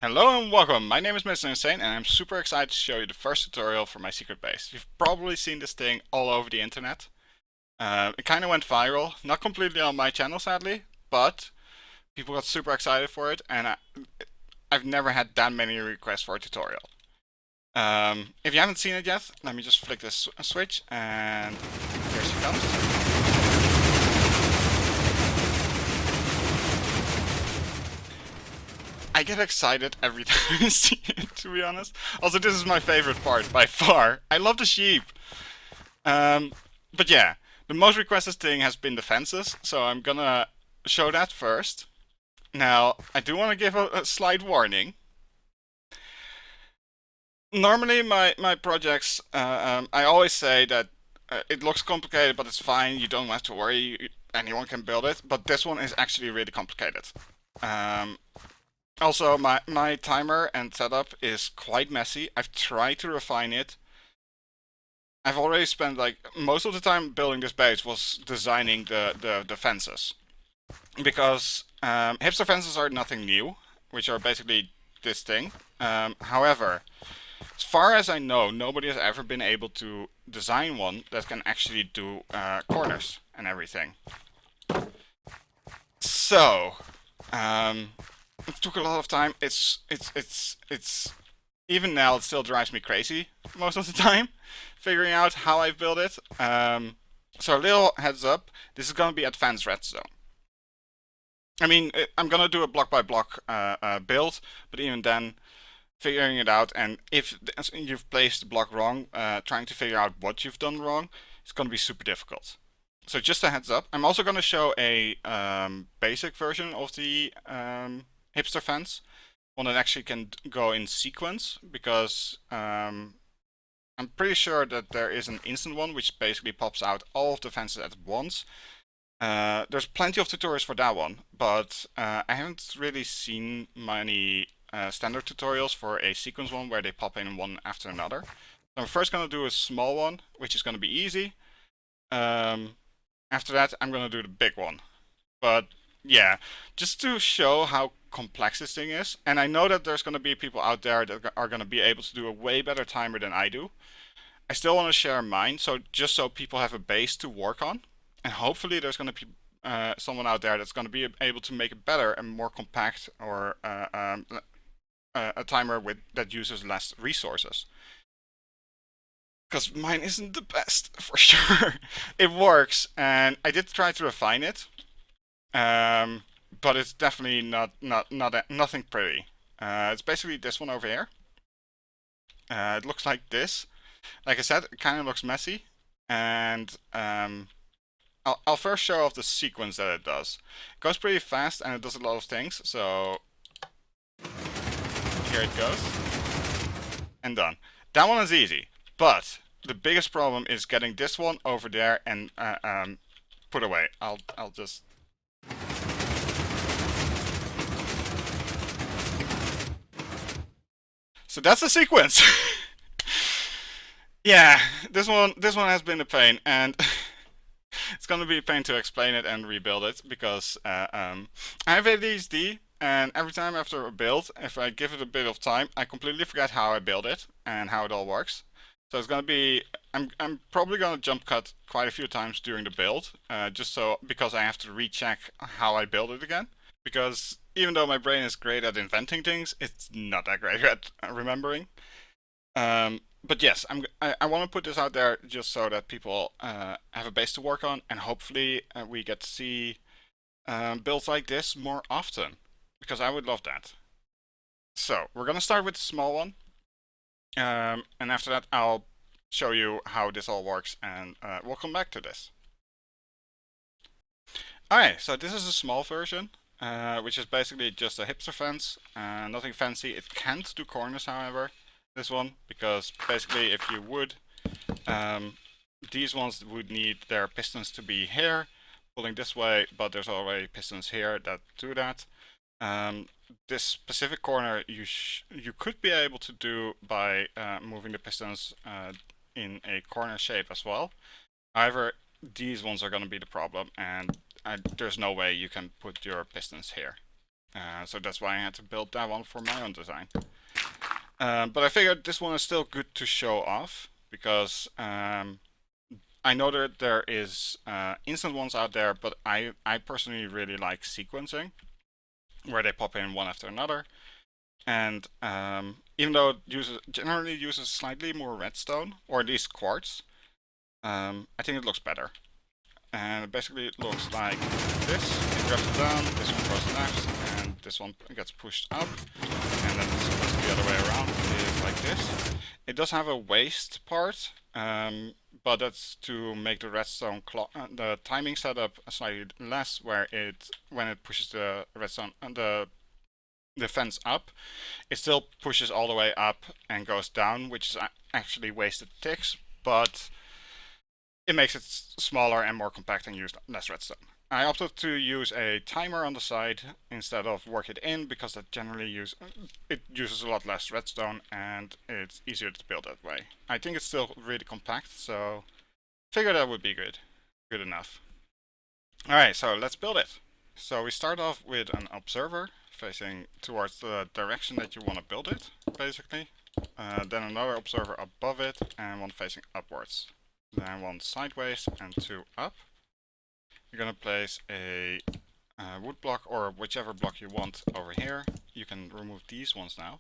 Hello and welcome, my name is MisterInSayne and I'm super excited to show you the first tutorial for my secret base. You've probably seen this thing all over the internet. It kind of went viral, not completely on my channel sadly, but people got super excited for it and I've never had that many requests for a tutorial. If you haven't seen it yet, let me just flick this switch and here she comes. I get excited every time I see it, to be honest. Also, this is my favorite part by far. I love the sheep. But yeah, the most requested thing has been the fences, so I'm gonna show that first. Now, I do want to give a slight warning. Normally, my projects, I always say that it looks complicated, but it's fine. You don't have to worry. Anyone can build it. But this one is actually really complicated. Also, my timer and setup is quite messy. I've tried to refine it. I've already spent like most of the time building this base was designing the fences. Because hipster fences are nothing new, which are basically this thing. However, as far as I know, nobody has ever been able to design one that can actually do corners and everything. So, it took a lot of time. It's even now it still drives me crazy most of the time figuring out how I build it. So a little heads up, this is gonna be advanced redstone. I mean, I'm gonna do a block by block build, but even then, figuring it out, and if you've placed the block wrong, trying to figure out what you've done wrong, it's gonna be super difficult. So just a heads up. I'm also gonna show a basic version of the hipster fence, one that actually can go in sequence, because I'm pretty sure that there is an instant one which basically pops out all of the fences at once. There's plenty of tutorials for that one, but I haven't really seen many standard tutorials for a sequence one where they pop in one after another. So I'm first going to do a small one, which is going to be easy. After that, I'm going to do the big one. But yeah, just to show how complex this thing is, and I know that there's going to be people out there that are going to be able to do a way better timer than I do. I still want to share mine, so just so people have a base to work on, and hopefully there's going to be someone out there that's going to be able to make it better and more compact, or a timer that uses less resources. Because mine isn't the best for sure. It works, and I did try to refine it, but it's definitely nothing pretty. It's basically this one over here. It looks like this. Like I said, it kind of looks messy, and I'll first show off the sequence that it does. It goes pretty fast and it does a lot of things, so here it goes, and done. That one is easy, but the biggest problem is getting this one over there and put away. I'll just... So that's the sequence. Yeah, this one has been a pain, and it's gonna be a pain to explain it and rebuild it, because I have ADHD, and every time after a build, if I give it a bit of time, I completely forget how I build it and how it all works. So it's gonna be, I'm probably gonna jump cut quite a few times during the build, just so, because I have to recheck how I build it again. Because even though my brain is great at inventing things, it's not that great at remembering. But yes, I want to put this out there just so that people have a base to work on, and hopefully we get to see builds like this more often, because I would love that. So we're gonna start with the small one, and after that I'll show you how this all works, and we'll come back to this. Alright, so this is a small version, which is basically just a hipster fence, nothing fancy. It can't do corners, however, this one, because basically if you would, these ones would need their pistons to be here, pulling this way, but there's already pistons here that do that. This specific corner you could be able to do by moving the pistons in a corner shape as well. However, these ones are going to be the problem, and there's no way you can put your pistons here. So that's why I had to build that one for my own design. But I figured this one is still good to show off because I know that there is instant ones out there, but I personally really like sequencing, where they pop in one after another. And even though it generally uses slightly more redstone, or at least quartz, I think it looks better. And basically it looks like this. It drops down, this one goes left, and this one gets pushed up. And then the other way around is like this. It does have a waste part, but that's to make the redstone the timing setup slightly less, where when it pushes the redstone and the fence up, it still pushes all the way up and goes down, which is actually wasted ticks, but it makes it smaller and more compact and use less redstone. I opted to use a timer on the side instead of work it in, because that generally uses a lot less redstone and it's easier to build that way. I think it's still really compact, so figured that would be good enough. Alright, so let's build it. So we start off with an observer facing towards the direction that you want to build it, basically. Then another observer above it and one facing upwards. Then one sideways and two up. You're going to place a wood block or whichever block you want over here. You can remove these ones now.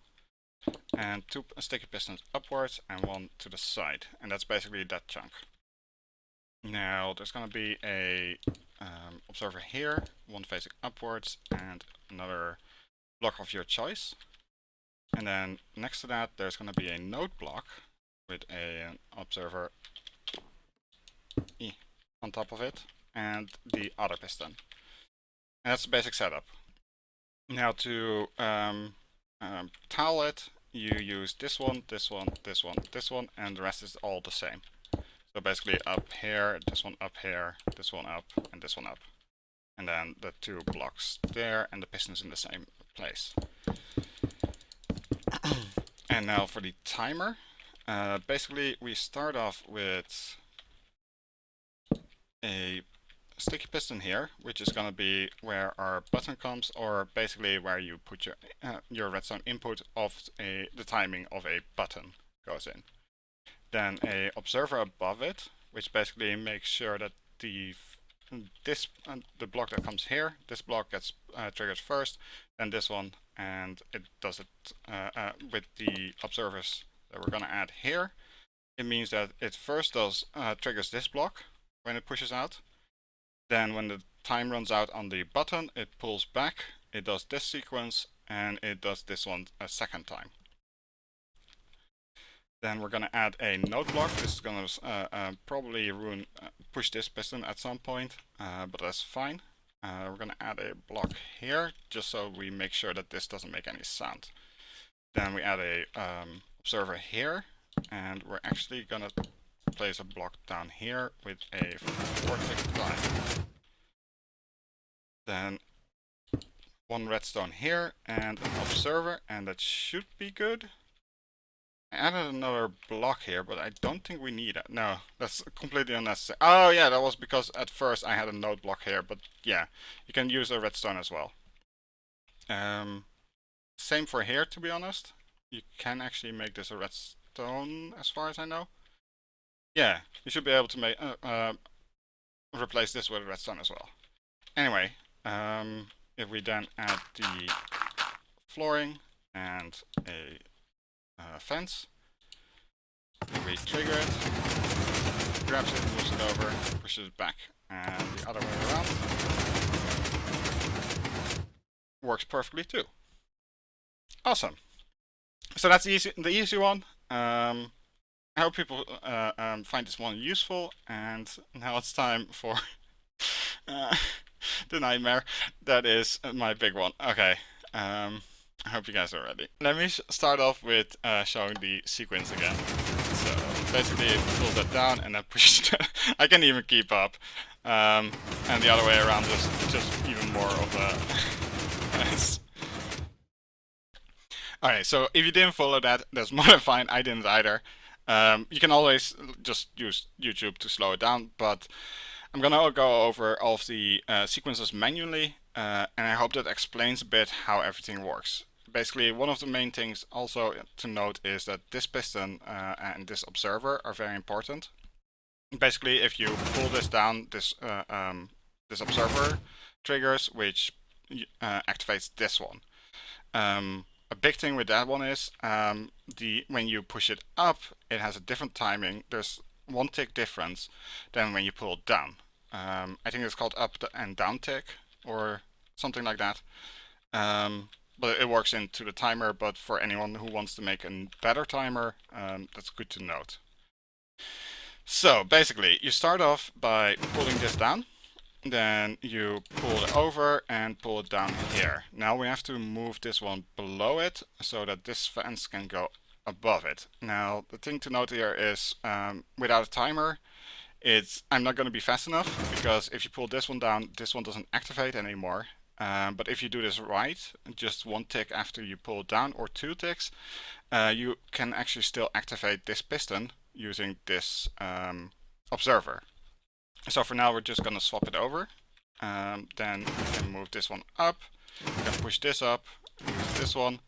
And two sticky pistons upwards and one to the side. And that's basically that chunk. Now there's going to be a observer here, one facing upwards and another block of your choice. And then next to that there's going to be a node block with an observer on top of it and the other piston. And that's the basic setup. Now to tile it, you use this one, this one, this one, this one, and the rest is all the same. So basically up here, this one up here, this one up, and this one up. And then the two blocks there, and the pistons in the same place. And now for the timer. Basically we start off with a sticky piston here, which is going to be where our button comes, or basically where you put your redstone input of the timing of a button goes in. Then a observer above it, which basically makes sure that the block that comes here, this block gets triggered first, then this one, and it does it with the observers that we're going to add here. It means that it first triggers this block when it pushes out. Then when the time runs out on the button, it pulls back, it does this sequence, and it does this one a second time. Then we're going to add a node block. This is going to probably push this piston at some point, but that's fine. We're going to add a block here, just so we make sure that this doesn't make any sound. Then we add a observer here, and we're actually going to place a block down here with a 4-tick line. Then one redstone here and an observer, and that should be good. I added another block here, but I don't think we need it. No, that's completely unnecessary. Oh yeah, that was because at first I had a node block here, but yeah, you can use a redstone as well. Same for here, to be honest. You can actually make this a redstone as far as I know. Yeah, you should be able to make replace this with a redstone as well. Anyway, if we then add the flooring and a fence, we trigger it, grabs it, moves it over, pushes it back, and the other way around works perfectly too. Awesome. So that's the easy one. I hope people find this one useful, and now it's time for the nightmare. That is my big one. Okay, I hope you guys are ready. Let me start off with showing the sequence again. So basically it pulls that down and then pushes it. I can't even keep up. And the other way around is just even more of a mess. Alright, so if you didn't follow that, that's more than fine. I didn't either. You can always just use YouTube to slow it down, but I'm gonna go over all of the sequences manually, and I hope that explains a bit how everything works. Basically, one of the main things also to note is that this piston and this observer are very important. Basically, if you pull this down, this observer triggers, which activates this one. A big thing with that one is when you push it up, it has a different timing. There's one tick difference than when you pull it down. I think it's called up and down tick or something like that. But it works into the timer, but for anyone who wants to make a better timer, that's good to note. So basically, you start off by pulling this down, then you pull it over and pull it down here. Now we have to move this one below it so that this fence can go above it. Now the thing to note here is without a timer, I'm not going to be fast enough, because if you pull this one down, this one doesn't activate anymore. But if you do this right, just one tick after you pull it down, or two ticks, you can actually still activate this piston using this observer. So for now we're just going to swap it over. Then we can move this one up, we can push this up, use this one.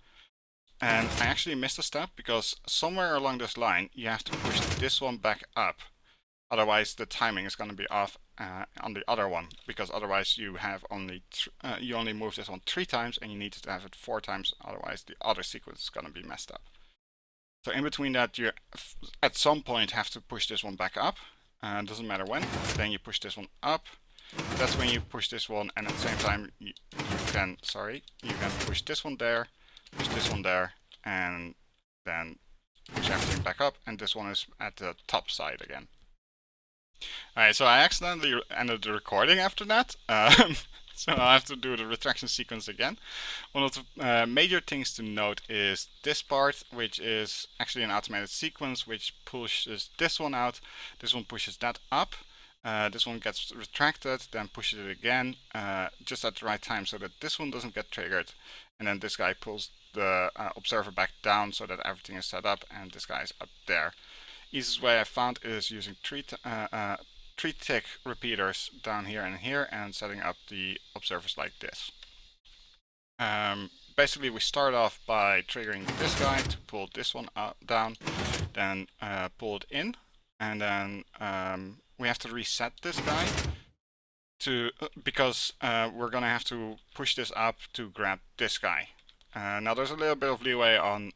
And I actually missed a step, because somewhere along this line you have to push this one back up. Otherwise the timing is going to be off on the other one, because otherwise you have you only move this one 3 times and you need to have it 4 times, otherwise the other sequence is going to be messed up. So in between that, you at some point have to push this one back up. Doesn't matter when. Then you push this one up. That's when you push this one, and at the same time you can push this one there, push this one there, and then push everything back up, and this one is at the top side again. Alright, so I accidentally ended the recording after that, so I have to do the retraction sequence again. One of the major things to note is this part, which is actually an automated sequence which pushes this one out, this one pushes that up, this one gets retracted, then pushes it again, just at the right time so that this one doesn't get triggered, and then this guy pulls the observer back down so that everything is set up, and this guy is up there. Easiest way I found is using 3 tick repeaters down here and here, and setting up the observers like this. Basically we start off by triggering this guy to pull this one down, then pull it in, and then we have to reset this guy because we're gonna have to push this up to grab this guy. Now there's a little bit of leeway on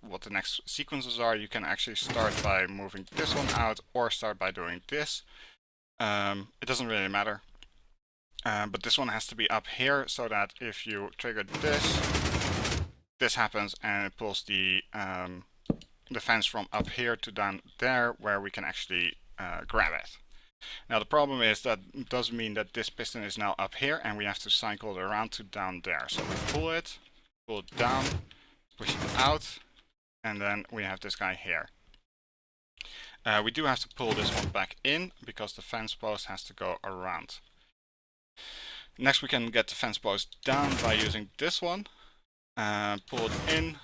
what the next sequences are. You can actually start by moving this one out, or start by doing this. It doesn't really matter. But this one has to be up here, so that if you trigger this happens, and it pulls the fence from up here to down there, where we can actually grab it. Now the problem is that it does mean that this piston is now up here, and we have to cycle it around to down there. So we pull it down, push it out, and then we have this guy here. We do have to pull this one back in, because the fence post has to go around. Next we can get the fence post down by using this one, pull it in,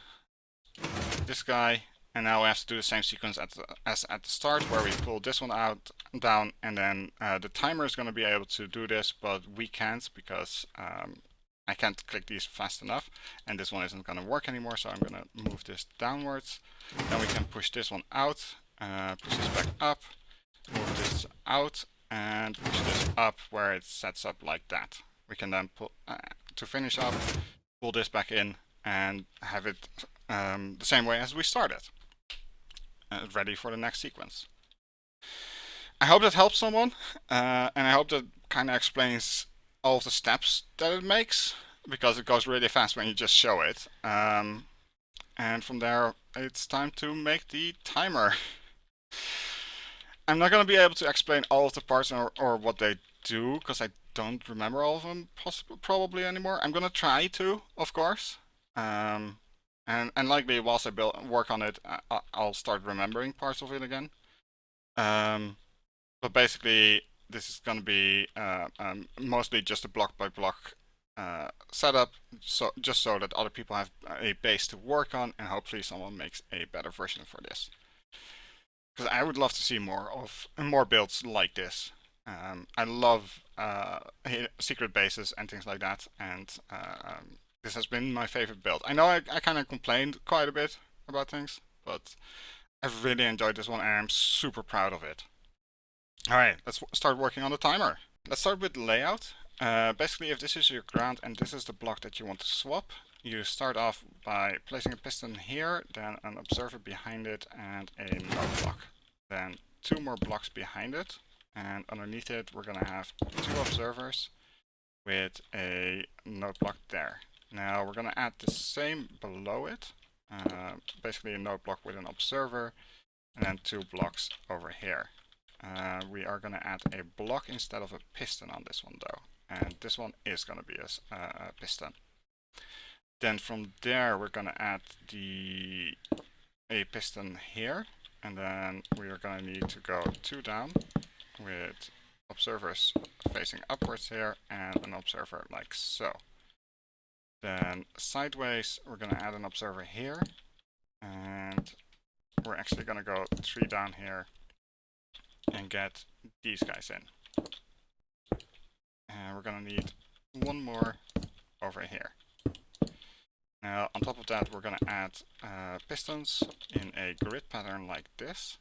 this guy, and now we have to do the same sequence as at the start, where we pull this one out, down, and then the timer is going to be able to do this, but we can't, because I can't click these fast enough, and this one isn't going to work anymore, so I'm going to move this downwards. Then we can push this one out, push this back up, move this out, and push this up where it sets up like that. We can then pull, to finish up, pull this back in, and have it the same way as we started. Ready for the next sequence. I hope that helps someone, and I hope that kind of explains all of the steps that it makes, because it goes really fast when you just show it. And from there, it's time to make the timer. I'm not going to be able to explain all of the parts or what they do, because I don't remember all of them probably anymore. I'm going to try to, of course. And likely whilst I work on it, I'll start remembering parts of it again. But basically, this is going to be mostly just a block by block setup, so just so that other people have a base to work on, and hopefully someone makes a better version for this. Because I would love to see more builds like this. I love secret bases and things like that, and this has been my favorite build. I know I kind of complained quite a bit about things, but I've really enjoyed this one and I'm super proud of it. Alright, let's start working on the timer. Let's start with layout. Basically, if this is your ground and this is the block that you want to swap, you start off by placing a piston here, then an observer behind it, and a node block. Then 2 more blocks behind it, and underneath it we're gonna have 2 observers with a node block there. Now we're gonna add the same below it, basically a node block with an observer, and then 2 blocks over here. We are going to add a block instead of a piston on this one though, and this one is going to be a piston. Then from there we're going to add a piston here, and then we are going to need to go 2 down with observers facing upwards here and an observer like so. Then sideways we're going to add an observer here, and we're actually going to go 3 down here and get these guys in. And we're gonna need 1 more over here. Now on top of that we're gonna add pistons in a grid pattern like this,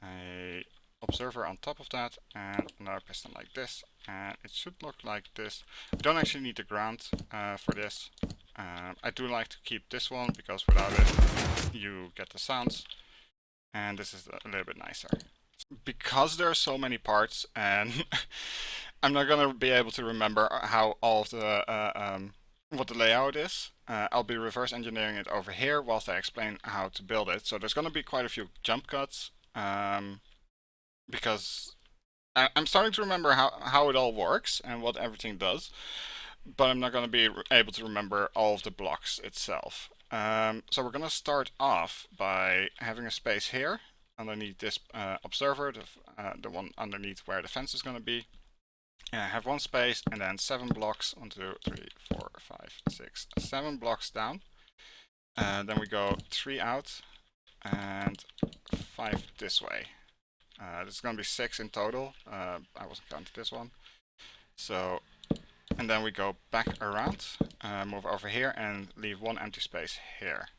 a observer on top of that, and another piston like this, and it should look like this. We don't actually need the ground for this. I do like to keep this one because without it you get the sounds, and this is a little bit nicer. Because there are so many parts, and I'm not gonna be able to remember how all of the what the layout is. I'll be reverse engineering it over here whilst I explain how to build it. So there's gonna be quite a few jump cuts, because I'm starting to remember how it all works and what everything does, but I'm not gonna be able to remember all of the blocks itself. So we're gonna start off by having a space here underneath this observer, the one underneath where the fence is going to be. Have 1 space and then 7 blocks, 1, 2, 3, 4, 5, 6, 7 blocks down. Then we go 3 out and 5 this way. This is going to be 6 in total. I wasn't counting this one. So, and then we go back around, move over here and leave 1 empty space here.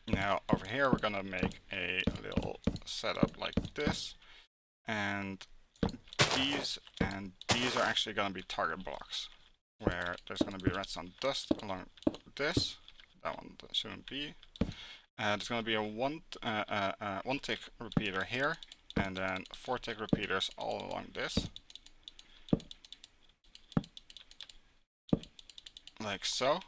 Now over here we're gonna make a little setup like this, and these are actually gonna be target blocks, where there's gonna be redstone dust along this. That one shouldn't be. There's gonna be a 1 tick repeater here, and then 4 tick repeaters all along this, like so.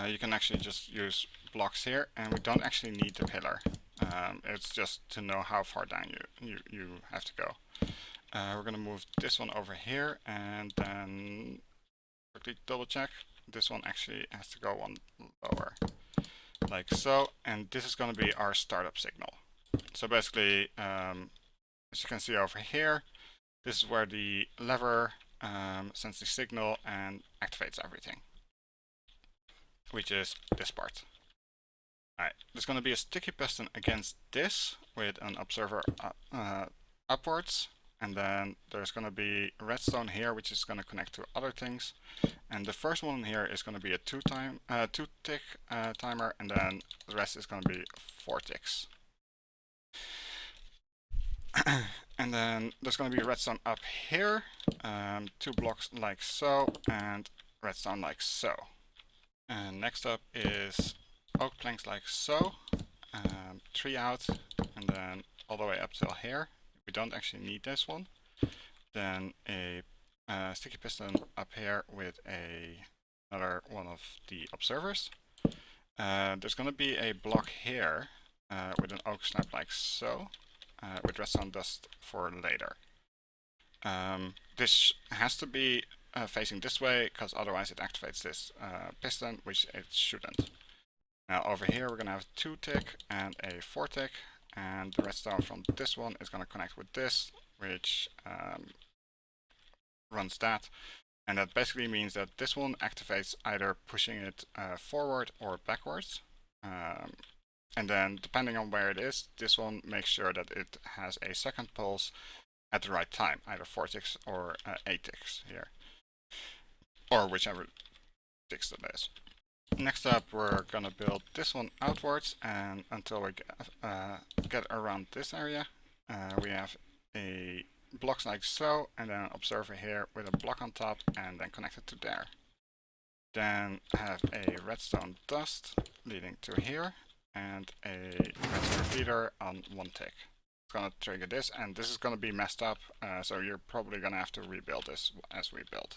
You can actually just use blocks here, and we don't actually need the pillar. It's just to know how far down you have to go. We're gonna move this one over here, and then quickly double check. This one actually has to go 1 lower, like so. And this is gonna be our startup signal. So basically, as you can see over here, this is where the lever sends the signal and activates everything, which is this part. Alright, there's going to be a sticky piston against this with an observer upwards, and then there's going to be redstone here, which is going to connect to other things. And the first one here is going to be a 2 tick timer, and then the rest is going to be 4 ticks. And then there's going to be redstone up here, 2 blocks like so, and redstone like so. And next up is oak planks like so, 3 out, and then all the way up till here. We don't actually need this one. Then a sticky piston up here with another one of the observers. There's going to be a block here with an oak snap like so, with redstone dust for later. This has to be facing this way, because otherwise it activates this piston, which it shouldn't. Now over here we're going to have a 2 tick and a 4 tick, and the redstone from this one is going to connect with this, which runs that. And that basically means that this one activates either pushing it forward or backwards. And then depending on where it is, this one makes sure that it has a second pulse at the right time, either 4 ticks or 8 ticks here, or whichever ticks that is. Next up, we're gonna build this one outwards, and until we get around this area, we have a blocks like so, and then an observer here with a block on top, and then connected to there. Then have a redstone dust leading to here, and a redstone repeater on 1 tick. It's gonna trigger this, and this is gonna be messed up, so you're probably gonna have to rebuild this as we build,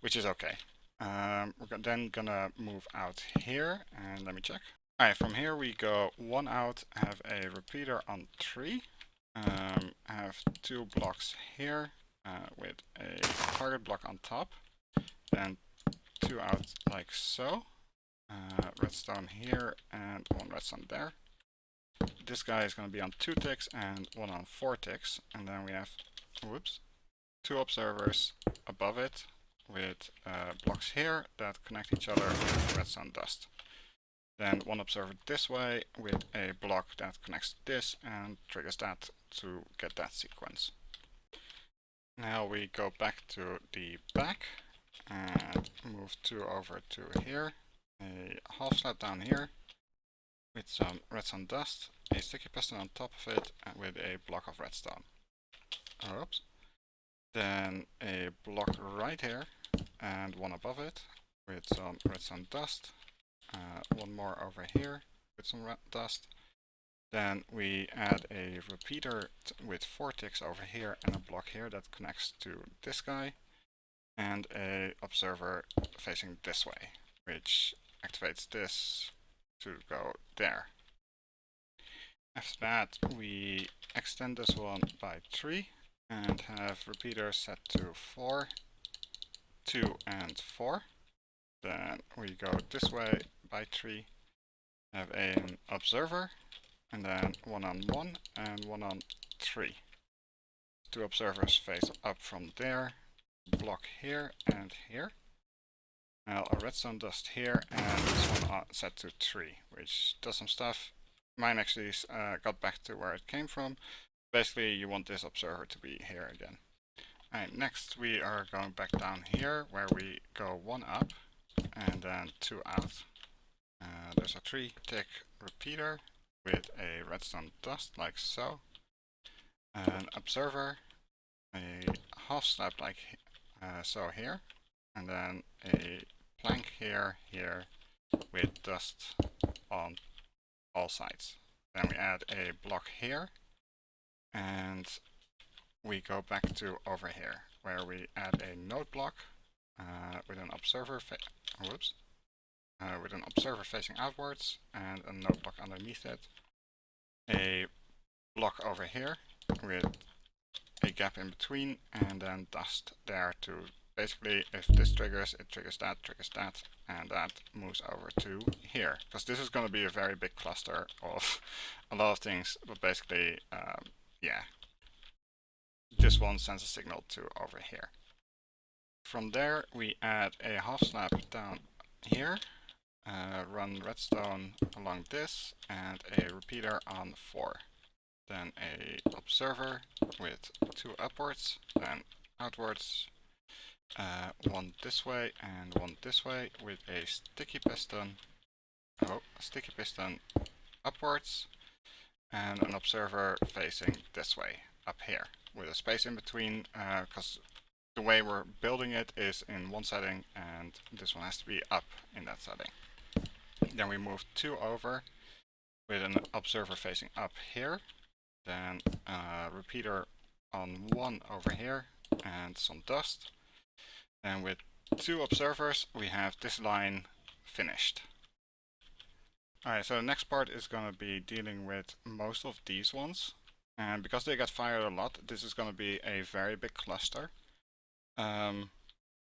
which is okay. We're then gonna move out here, and let me check. Alright, from here we go 1 out, have a repeater on 3, have 2 blocks here with a target block on top, then 2 out like so, redstone here and 1 redstone there. This guy is going to be on 2 ticks and 1 on 4 ticks, and then we have, whoops, 2 observers above it with blocks here that connect each other with redstone dust. Then 1 observer this way with a block that connects this and triggers that to get that sequence. Now we go back to the back and move 2 over to here, a half slab down here with some redstone dust, a sticky piston on top of it with a block of redstone. Oops. Then a block right here and 1 above it with some redstone dust, 1 more over here with some red dust. Then we add a repeater with 4 ticks over here and a block here that connects to this guy, and a observer facing this way, which activates this to go there. After that, we extend this one by 3 and have repeaters set to 4, 2 and 4. Then we go this way by 3, have an observer, and then 1 on 1 and 1 on 3. 2 observers face up from there, block here and here. Now a redstone dust here, and this one set to 3, which does some stuff. Mine actually got back to where it came from. Basically, you want this observer to be here again. Alright, next we are going back down here, where we go 1 up and then 2 out. There's a 3 tick repeater with a redstone dust like so, an observer, a half slab like so here, and then a plank here with dust on all sides. Then we add a block here, and we go back to over here, where we add a node block with an observer facing outwards and a node block underneath it. A block over here with a gap in between, and then dust there to basically, if this triggers, it triggers that, and that moves over to here. Because this is going to be a very big cluster of a lot of things, but basically, yeah, this one sends a signal to over here. From there, we add a half slab down here, run redstone along this, and a repeater on 4. Then a observer with 2 upwards, then outwards, 1 this way and 1 this way with a sticky piston upwards, and an observer facing this way up here with a space in between, because the way we're building it is in one setting and this one has to be up in that setting. Then we move 2 over with an observer facing up here, then a repeater on 1 over here and some dust. And with 2 observers, we have this line finished. Alright, so the next part is going to be dealing with most of these ones. And because they get fired a lot, this is going to be a very big cluster.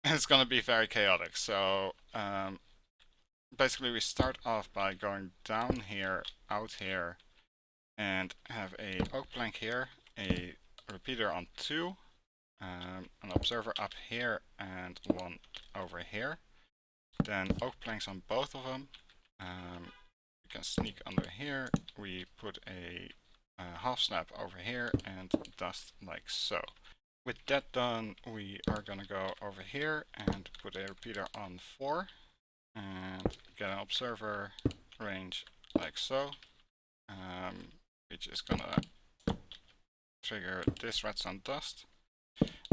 It's going to be very chaotic. So basically we start off by going down here, out here, and have a oak plank here, a repeater on 2, an observer up here and 1 over here. Then oak planks on both of them. We can sneak under here. We put a half snap over here and dust like so. With that done, we are gonna go over here and put a repeater on 4 and get an observer range like so, which is gonna trigger this redstone dust,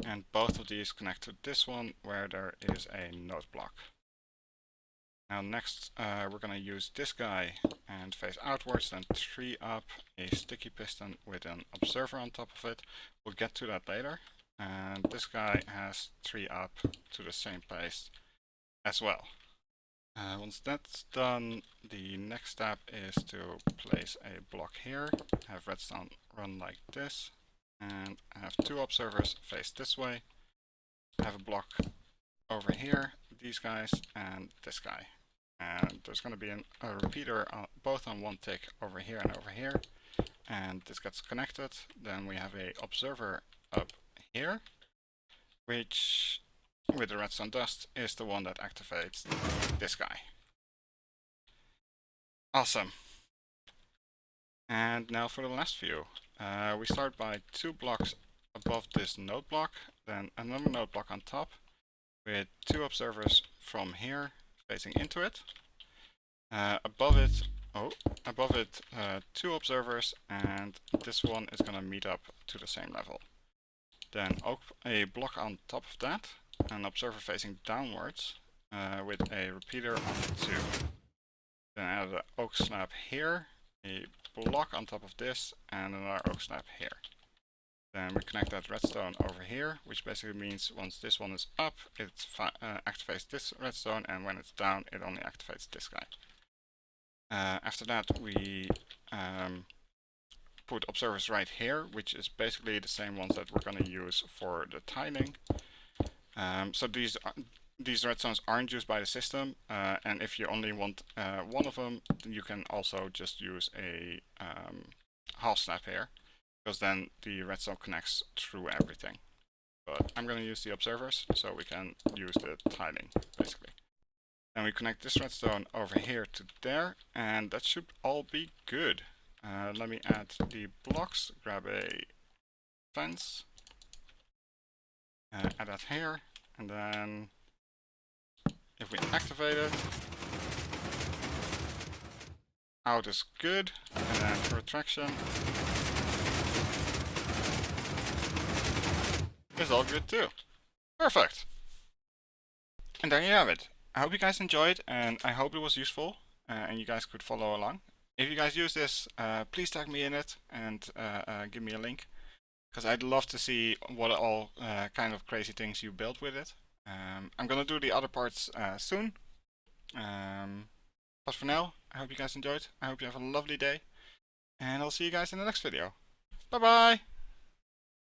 and both of these connect to this one where there is a node block. Now next we're gonna use this guy and face outwards, then 3 up a sticky piston with an observer on top of it. We'll get to that later. And this guy has 3 up to the same place as well. Once that's done, the next step is to place a block here, have redstone run like this, and have 2 observers face this way, have a block over here, these guys, and this guy. And there's going to be a repeater both on 1 tick over here and over here, and this gets connected. Then we have a observer up here, which with the redstone dust is the one that activates this guy. Awesome. And now for the last view. We start by 2 blocks above this node block, then another node block on top with 2 observers from here facing into it. Above it, 2 observers, and this one is going to meet up to the same level. Then a block on top of that, an observer facing downwards with a repeater on 2. Then add an oak slab here, a block on top of this, and another oak slab here. Then we connect that redstone over here, which basically means once this one is up, it activates this redstone, and when it's down, it only activates this guy. After that, we put observers right here, which is basically the same ones that we're going to use for the tiling. So these redstones aren't used by the system, and if you only want one of them, you can also just use a half snap here, because then the redstone connects through everything. But I'm going to use the observers, so we can use the tiling, basically. Then we connect this redstone over here to there, and that should all be good. Let me add the blocks, grab a fence, add that here, and then if we activate it, out is good, and then for retraction is all good too. Perfect! And there you have it. I hope you guys enjoyed, and I hope it was useful, and you guys could follow along. If you guys use this, please tag me in it and give me a link, because I'd love to see what all kind of crazy things you build with it. I'm gonna do the other parts soon, but for now, I hope you guys enjoyed. I hope you have a lovely day, and I'll see you guys in the next video. Bye bye!